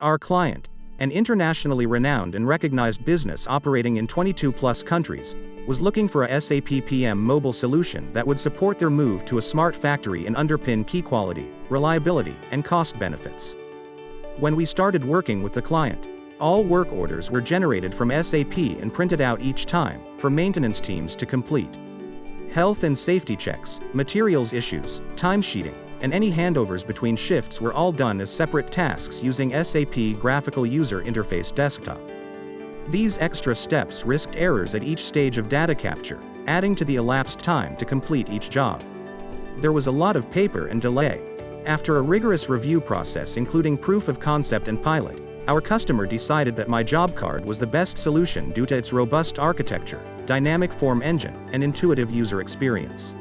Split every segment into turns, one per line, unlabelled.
Our client, an internationally renowned and recognized business operating in 22+ countries, was looking for a SAP PM mobile solution that would support their move to a smart factory and underpin key quality, reliability, and cost benefits. When we started working with the client, all work orders were generated from SAP and printed out each time, for maintenance teams to complete. Health and safety checks, materials issues, timesheeting, and any handovers between shifts were all done as separate tasks using SAP Graphical User Interface Desktop. These extra steps risked errors at each stage of data capture, adding to the elapsed time to complete each job. There was a lot of paper and delay. After a rigorous review process including proof of concept and pilot, our customer decided that myJobCard was the best solution due to its robust architecture, dynamic form engine, and intuitive user experience.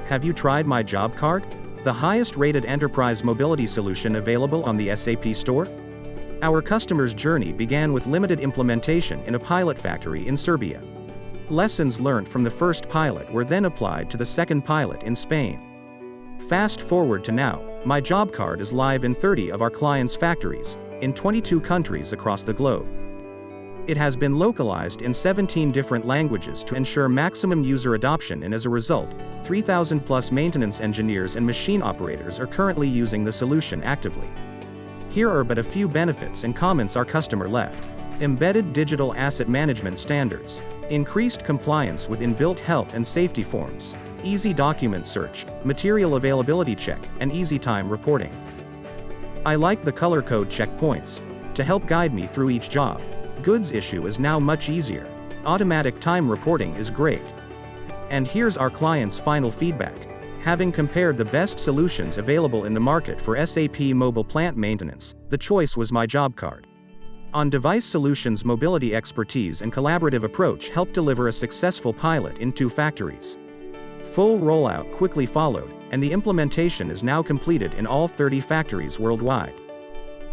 Have you tried myJobCard? The highest-rated enterprise mobility solution available on the SAP Store? Our customer's journey began with limited implementation in a pilot factory in Serbia. Lessons learned from the first pilot were then applied to the second pilot in Spain. Fast forward to now, myJobCard is live in 30 of our clients' factories, in 22 countries across the globe. It has been localized in 17 different languages to ensure maximum user adoption, and as a result, 3,000+ maintenance engineers and machine operators are currently using the solution actively. Here are but a few benefits and comments our customer left. Embedded digital asset management standards. Increased compliance with inbuilt health and safety forms. Easy document search, material availability check, and easy time reporting. I like the color code checkpoints to help guide me through each job. Goods issue is now much easier. Automatic time reporting is great. And here's our client's final feedback. Having compared the best solutions available in the market for SAP mobile plant maintenance, the choice was myJobCard. On-device solutions mobility expertise and collaborative approach helped deliver a successful pilot in 2 factories. Full rollout quickly followed, and the implementation is now completed in all 30 factories worldwide.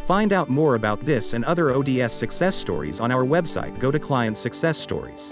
Find out more about this and other ODS success stories on our website. Go to Client Success Stories.